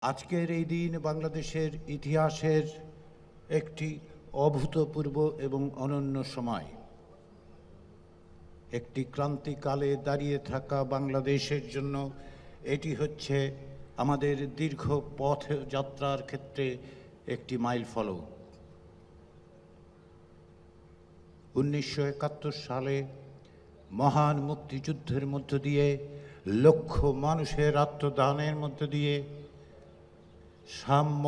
আজকের এই দিন বাংলাদেশের ইতিহাসের একটি অভূতপূর্ব এবং অনন্য সময়। একটি ক্রান্তিকালে দাঁড়িয়ে থাকা বাংলাদেশের জন্য এটি হচ্ছে আমাদের দীর্ঘ পথ যাত্রার ক্ষেত্রে একটি মাইলফলক। 1971 সালে মহান মুক্তিযুদ্ধের মধ্য দিয়ে লক্ষ মানুষের আত্মদানের মধ্য দিয়ে সাম্য,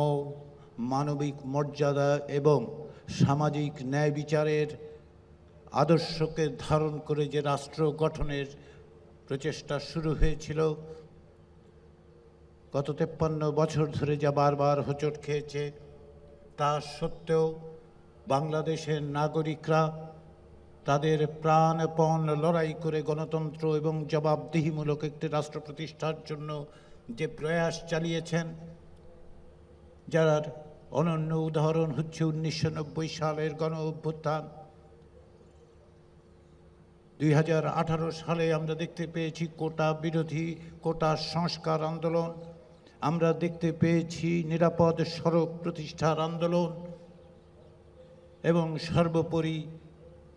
মানবিক মর্যাদা এবং সামাজিক ন্যায় বিচারের আদর্শকে ধারণ করে যে রাষ্ট্র গঠনের প্রচেষ্টা শুরু হয়েছিল, গত 53 বছর ধরে যা বারবার হোঁচট খেয়েছে, তা সত্ত্বেও বাংলাদেশের নাগরিকরা তাদের প্রাণপণ লড়াই করে গণতন্ত্র এবং জবাবদিহিমূলক একটি রাষ্ট্র প্রতিষ্ঠার জন্য যে প্রয়াস চালিয়েছেন, যার অনন্য উদাহরণ হচ্ছে 1990 সালের গণ অভ্যুত্থান। 2018 সালে আমরা দেখতে পেয়েছি কোটা বিরোধী, কোটা সংস্কার আন্দোলন, আমরা দেখতে পেয়েছি নিরাপদ সড়ক প্রতিষ্ঠার আন্দোলন এবং সর্বোপরি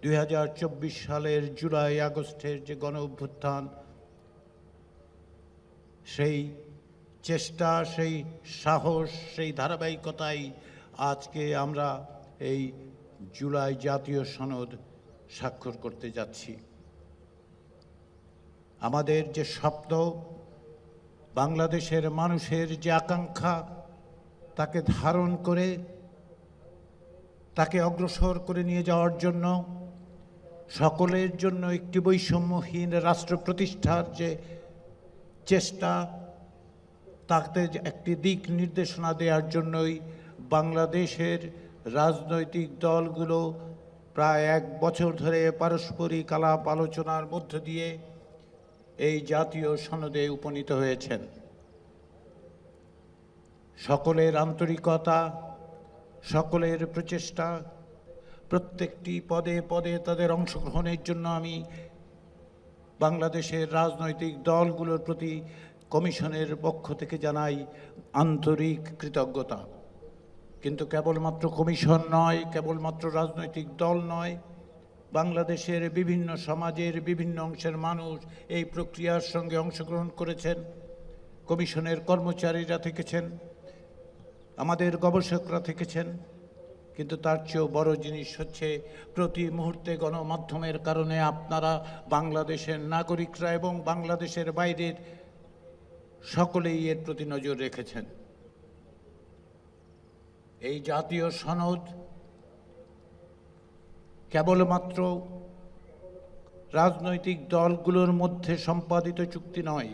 2024 সালের জুলাই আগস্টের যে গণ অভ্যুত্থান, সেই চেষ্টা, সেই সাহস, সেই ধারাবাহিকতাই আজকে আমরা এই জুলাই জাতীয় সনদ স্বাক্ষর করতে যাচ্ছি। আমাদের যে স্বপ্ন, বাংলাদেশের মানুষের যে আকাঙ্ক্ষা, তাকে ধারণ করে তাকে অগ্রসর করে নিয়ে যাওয়ার জন্য, সকলের জন্য একটি বৈষম্যহীন রাষ্ট্র প্রতিষ্ঠার যে চেষ্টা, তাতে একটি দিক নির্দেশনা দেওয়ার জন্যই বাংলাদেশের রাজনৈতিক দলগুলো প্রায় 1 বছর ধরে পারস্পরিক আলাপ আলোচনার মধ্য দিয়ে এই জাতীয় সনদে উপনীত হয়েছেন। সকলের আন্তরিকতা, সকলের প্রচেষ্টা, প্রত্যেকটি পদে পদে তাদের অংশগ্রহণের জন্য আমি বাংলাদেশের রাজনৈতিক দলগুলোর প্রতি কমিশনের পক্ষ থেকে জানাই আন্তরিক কৃতজ্ঞতা। কিন্তু কেবলমাত্র কমিশন নয়, কেবলমাত্র রাজনৈতিক দল নয়, বাংলাদেশের বিভিন্ন সমাজের বিভিন্ন অংশের মানুষ এই প্রক্রিয়ার সঙ্গে অংশগ্রহণ করেছেন। কমিশনের কর্মচারীরা থেকেছেন, আমাদের গবেষকরা থেকেছেন, কিন্তু তার চেয়েও বড় জিনিস হচ্ছে প্রতি মুহূর্তে গণমাধ্যমের কারণে আপনারা, বাংলাদেশের নাগরিকরা এবং বাংলাদেশের বাইরের সকলেই এর প্রতি নজর রেখেছেন। এই জাতীয় সনদ কেবলমাত্র রাজনৈতিক দলগুলোর মধ্যে সম্পাদিত চুক্তি নয়,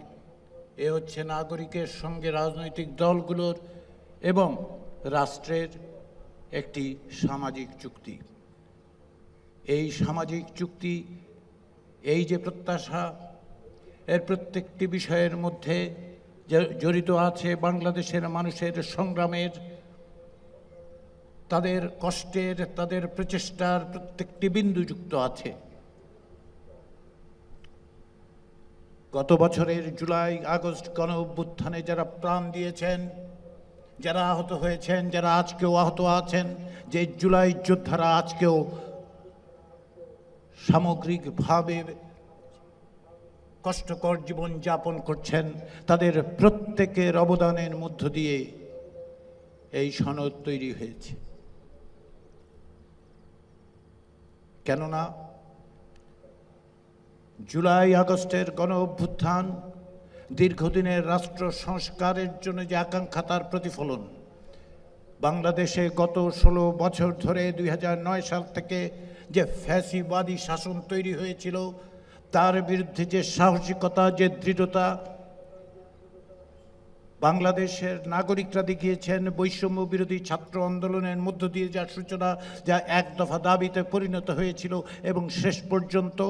এ হচ্ছে নাগরিকের সঙ্গে রাজনৈতিক দলগুলোর এবং রাষ্ট্রের একটি সামাজিক চুক্তি। এই সামাজিক চুক্তি, এই যে প্রত্যাশা, এর প্রত্যেকটি বিষয়ের মধ্যে জড়িত আছে বাংলাদেশের মানুষের সংগ্রামের, তাদের কষ্টের, তাদের প্রচেষ্টার প্রত্যেকটি বিন্দু যুক্ত আছে। গত বছরের জুলাই আগস্ট গণ অভ্যুত্থানে যারা প্রাণ দিয়েছেন, যারা আহত হয়েছেন, যারা আজকেও আহত আছেন, যে জুলাই যোদ্ধারা আজকেও সামগ্রিকভাবে কষ্টকর জীবন যাপন করছেন, তাদের প্রত্যেকের অবদানের মধ্য দিয়ে এই সনদ তৈরি হয়েছে। কেননা জুলাই আগস্টের গণ অভ্যুত্থান দীর্ঘদিনের রাষ্ট্র সংস্কারের জন্য যে আকাঙ্ক্ষা, তার প্রতিফলন। বাংলাদেশে গত 16 বছর ধরে 2009 সাল থেকে যে ফ্যাসিবাদী শাসন তৈরি হয়েছিল, তার বিরুদ্ধে যে সাহসিকতা, যে দৃঢ়তা বাংলাদেশের নাগরিকরা দেখিয়েছেন, বৈষম্য বিরোধী ছাত্র আন্দোলনের মধ্য দিয়ে যার সূচনা, যা 1 দফা দাবিতে পরিণত হয়েছিল এবং শেষ পর্যন্ত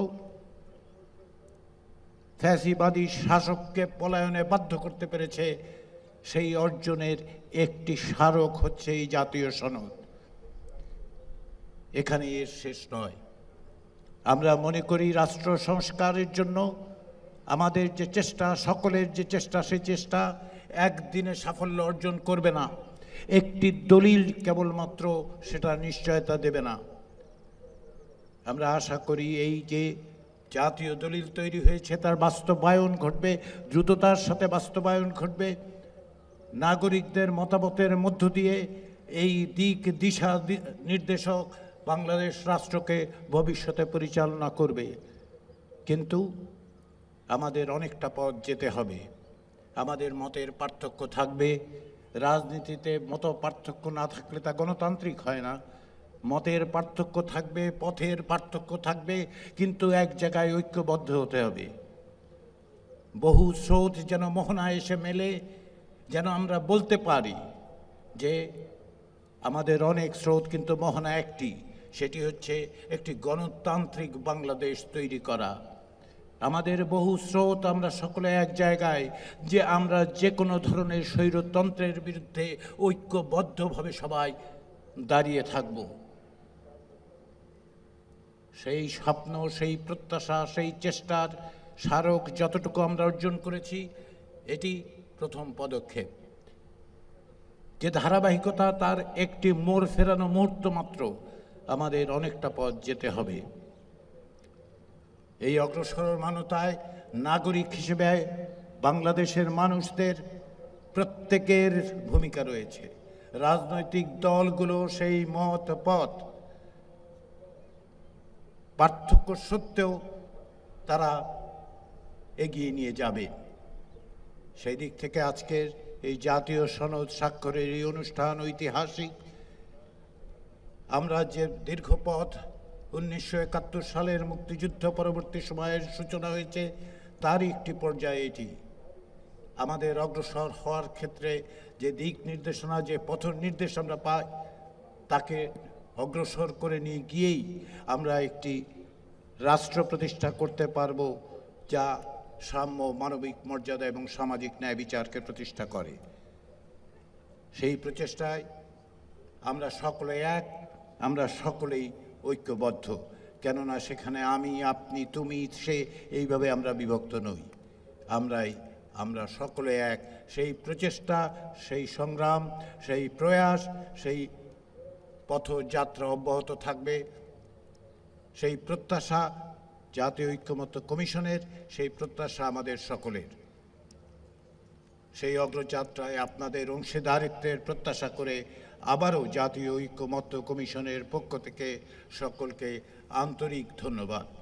ফ্যাসিবাদী শাসককে পলায়নে বাধ্য করতে পেরেছে, সেই অর্জনের একটি স্মারক হচ্ছে এই জাতীয় সনদ। এখানে এর শেষ নয়। আমরা মনে করি রাষ্ট্র সংস্কারের জন্য আমাদের যে চেষ্টা, সকলের যে চেষ্টা, সেই চেষ্টা একদিনে সাফল্য অর্জন করবে না, একটি দলিল কেবলমাত্র সেটা নিশ্চয়তা দেবে না। আমরা আশা করি এই যে জাতীয় দলিল তৈরি হয়েছে তার বাস্তবায়ন ঘটবে, দ্রুততার সাথে বাস্তবায়ন ঘটবে। নাগরিকদের মতামতের মধ্য দিয়ে এই দিক দিশা নির্দেশক বাংলাদেশ রাষ্ট্রকে ভবিষ্যতে পরিচালনা করবে। কিন্তু আমাদের অনেকটা পথ যেতে হবে। আমাদের মতের পার্থক্য থাকবে। রাজনীতিতে মত পার্থক্য না থাকলে তা গণতান্ত্রিক হয় না। মতের পার্থক্য থাকবে, পথের পার্থক্য থাকবে, কিন্তু এক জায়গায় ঐক্যবদ্ধ হতে হবে। বহু স্রোত যেন মোহনায় এসে মেলে, যেন আমরা বলতে পারি যে আমাদের অনেক স্রোত কিন্তু মোহনা একটি, সেটি হচ্ছে একটি গণতান্ত্রিক বাংলাদেশ তৈরি করা। আমাদের বহু স্রোত, আমরা সকলে এক জায়গায় যে আমরা যে কোনো ধরনের স্বৈরতন্ত্রের বিরুদ্ধে ঐক্যবদ্ধভাবে সবাই দাঁড়িয়ে থাকব। সেই স্বপ্ন, সেই প্রত্যাশা, সেই চেষ্টার স্মারক যতটুকু আমরা অর্জন করেছি, এটি প্রথম পদক্ষেপ। যে ধারাবাহিকতা, তার একটি মোড় ফেরানো মুহূর্ত মাত্র, আমাদের অনেকটা পথ যেতে হবে। এই অগ্রসরমানতায় নাগরিক হিসেবে বাংলাদেশের মানুষদের প্রত্যেকের ভূমিকা রয়েছে। রাজনৈতিক দলগুলো সেই মত পথ পার্থক্য সত্ত্বেও তারা এগিয়ে নিয়ে যাবে। সেই দিক থেকে আজকের এই জাতীয় সনদ স্বাক্ষরের এই অনুষ্ঠান ঐতিহাসিক। আমরা যে দীর্ঘ পথ 1971 সালের মুক্তিযুদ্ধ পরবর্তী সময়ের সূচনা হয়েছে, তারই একটি পর্যায়ে এটি। আমাদের অগ্রসর হওয়ার ক্ষেত্রে যে দিক নির্দেশনা, যে পথ নির্দেশ আমরা পাই, তাকে অগ্রসর করে নিয়ে গিয়েই আমরা একটি রাষ্ট্র প্রতিষ্ঠা করতে পারব যা সাম্য, মানবিক মর্যাদা এবং সামাজিক ন্যায় বিচারকে প্রতিষ্ঠা করে। সেই প্রচেষ্টায় আমরা সকলে এক, আমরা সকলেই ঐক্যবদ্ধ। কেননা সেখানে আমি, আপনি, তুমি, সে, এইভাবে আমরা বিভক্ত নই। আমরা সকলে এক। সেই প্রচেষ্টা, সেই সংগ্রাম, সেই প্রয়াস, সেই পথযাত্রা অব্যাহত থাকবে। সেই প্রত্যাশা জাতীয় ঐক্যমত্য কমিশনের, সেই প্রত্যাশা আমাদের সকলের। সেই অগ্রযাত্রায় আপনাদের অংশীদারিত্বের প্রত্যাশা করে আবারও জাতীয় ঐক্যমত্য কমিশনের পক্ষ থেকে সকলকে আন্তরিক ধন্যবাদ।